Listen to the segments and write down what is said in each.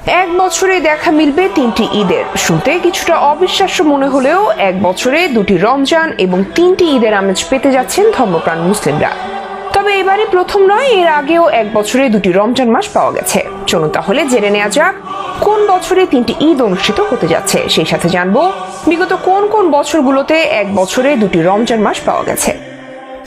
এক বছরে দেখা মিলবে 3টি ঈদের। শুনতে কিছুটা অবিশ্বাস্য মনে হলেও এক বছরে 2টি রমজান এবং 3টি ঈদের আমেজ পেতে যাচ্ছেন ধর্মপ্রাণ মুসলিমরা। তবে এবারে প্রথম নয়, এর আগেও এক বছরে 2টি রমজান মাস পাওয়া গেছে। চলুন তাহলে জেনে নেওয়া যাক কোন বছরে 3টি ঈদ অনুষ্ঠিত হতে যাচ্ছে। সেই সাথে জানবো বিগত কোন কোন বছরগুলোতে এক বছরে 2টি রমজান মাস পাওয়া গেছে।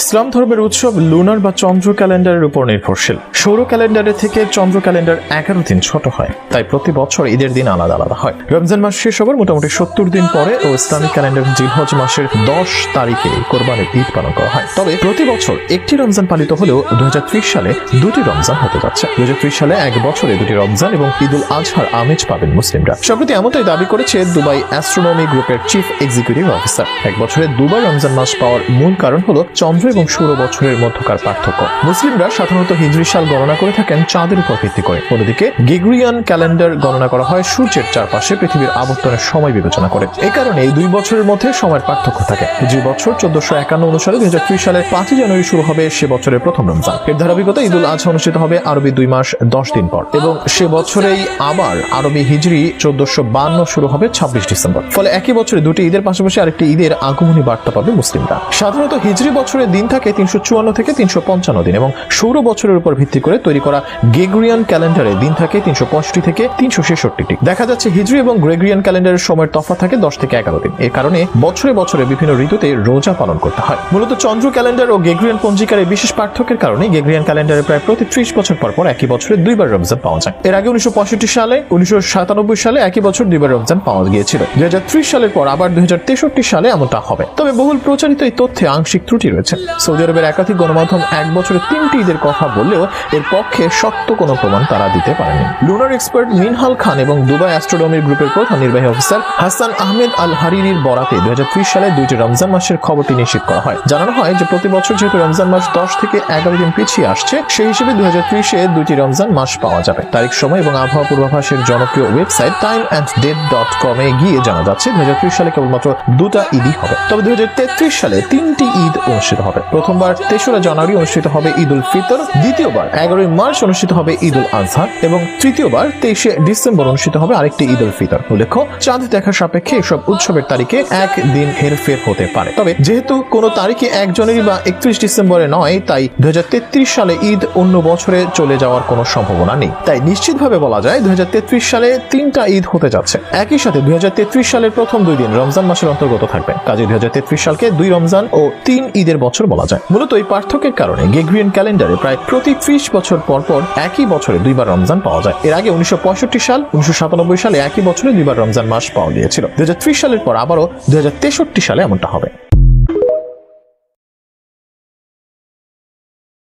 ইসলাম ধর্মের উৎসব লুনার বা চন্দ্র ক্যালেন্ডারের উপর নির্ভরশীল। সৌর ক্যালেন্ডারের থেকে চন্দ্র ক্যালেন্ডার 11 দিন ছোট হয়, তাই প্রতি বছর ঈদের দিন আলাদা আলাদা হয়। রমজান মাস শেষ হবার মোটামুটি 70 দিন পরে ও ইসলামিক ক্যালেন্ডার জিলহজ মাসের 10 তারিখে কোরবানির ঈদ পালন করা হয়। তবে প্রতি বছর একটি রমজান পালিত হলেও 2030 সালে 2টি রমজান হতে যাচ্ছে। 2030 সালে এক বছরে 2টি রমজান এবং ঈদুল আজহার আমেজ পাবেন মুসলিমরা। সম্প্রতি এমনটাই দাবি করেছে দুবাই অ্যাস্ট্রোনমি গ্রুপের চিফ এক্সিকিউটিভ অফিসার। এক বছরে দুবার রমজান মাস পাওয়ার মূল কারণ হলো চন্দ্র এবং সৌর বছরের মধ্যকার পার্থক্য। মুসলিমরা সাধারণত হিজরি সাল গণনা করে থাকেন চাঁদের উপর ভিত্তি করে। অন্যদিকে গ্রেগরিয়ান ক্যালেন্ডার গণনা করা হয় সূর্যের চারপাশে পৃথিবীর আবর্তনের সময় বিবেচনা করে। এই কারণে এই 2 বছরের মধ্যে সময়ের পার্থক্য থাকে। হিজরি বছর 1451 অনুসারে 2030 সালের 5 জানুয়ারি শুরু হবে সে বছরের প্রথম রমজান। এর ধারাবাহিকতা ঈদুল আজহা অনুষ্ঠিত হবে আরবি 2 মাস 10 দিন পর এবং সে বছরেই আবার আরবি হিজরি 1452 শুরু হবে 26 ডিসেম্বর। ফলে একই বছরে 2টি ঈদের পাশাপাশি আরেকটি ঈদের আগমনী বার্তা পাবে মুসলিমরা। সাধারণত হিজরি বছরের দিন থাকে 354 থেকে 355 দিন এবং সৌর বছরের উপর ভিত্তি করে তৈরি করা গ্রেগরিয়ান ক্যালেন্ডারে দিন থাকে 365 থেকে 366টি। দেখা যাচ্ছে হিজরি এবং গ্রেগরিয়ান ক্যালেন্ডারের সময়ের তফাৎ থাকে 10 থেকে 11 দিন। এর কারণে বছরে বছরে বিভিন্ন ঋতুতে রোজা পালন করতে হয়। মূলত চন্দ্র ক্যালেন্ডার ও গ্রেগরিয়ান পঞ্জিকার এই বিশেষ পার্থক্যের কারণে গ্রেগরিয়ান ক্যালেন্ডারে প্রায় প্রতি 30 বছর পর পর একই বছরে 2বার রমজান পাওয়া যায়। এর আগে 1965 সালে 1997 সালে একই বছর 2বার রমজান পাওয়া গিয়েছিল। 2030 সালের পর আবার 2063 সালে এমনটা হবে। তবে বহুল প্রচারিত এই তথ্যে আংশিক ত্রুটি রয়েছে। সৌদি আরবের একাধিক গণমাধ্যম এক বছরে 3টি ঈদের কথা বললেও এর পক্ষে শক্ত কোনো প্রমাণ তারা দিতে পারেনি। লুনার এক্সপার্ট মিনহাল খান এবং দুবাই অ্যাস্ট্রোনমি গ্রুপের প্রধান নির্বাহী অফিসার হাসান আহমেদ আল হারিরির বরাতে 2030 সালে 2টি রমজান মাসের খবরটি নিশ্চিত করা হয়। জানানো হয় যে প্রতি বছর যেহেতু রমজান মাস 10 থেকে 11 দিন পিছিয়ে আসছে, সেই হিসেবে 2030-এ 2টি রমজান মাস পাওয়া যাবে। তারিখ, সময় এবং আবহাওয়া পূর্বাভাসের জনপ্রিয় ওয়েবসাইট timeanddate.com এ গিয়ে জানা যাচ্ছে 2030 সালে কেবলমাত্র 2টা ঈদই হবে। তবে 2033 সালে 3টি ঈদ অনুষ্ঠিত হবে। প্রথমবার 23 জানুয়ারি অনুষ্ঠিত হবে ঈদ উল ফিতর, দ্বিতীয়বার 11 মার্চ অনুষ্ঠিত হবে ঈদ উল আজহা এবং তৃতীয়বার 23 ডিসেম্বর অনুষ্ঠিত হবে আরেকটি ঈদ উল ফিতর। উল্লেখ্য, চাঁদ দেখার সাপেক্ষে এসব উৎসবের তারিখে একদিন হেরফের হতে পারে। তবে যেহেতু কোনো তারিখে 1 জানুয়ারি বা 31 ডিসেম্বরে নয়, তাই 2033 সালে ঈদ অন্য বছরে চলে যাওয়ার কোনো সম্ভাবনা নেই। তাই নিশ্চিতভাবে বলা যায় 2033 সালে 3টা ঈদ হতে যাচ্ছে। একই সাথে 2033 সালের প্রথম 2 দিন রমজান মাসের অন্তর্গত থাকবে। কাজে 2033 সালকে 2 রমজান ও 3 ঈদের বছর বলা যায়। মূলত এই পার্থক্যের কারণে গ্রেগরিয়ান ক্যালেন্ডারে প্রায় প্রতি 30 বছর পর পর একই বছরে 2বার রমজান পাওয়া যায়। এর আগে 1965 সাল 1997 সালে একই বছরে 2বার রমজান মাস পাওয়া গিয়েছিল। 2030 সালের পর আবারও 2063 সালে এমনটা হবে।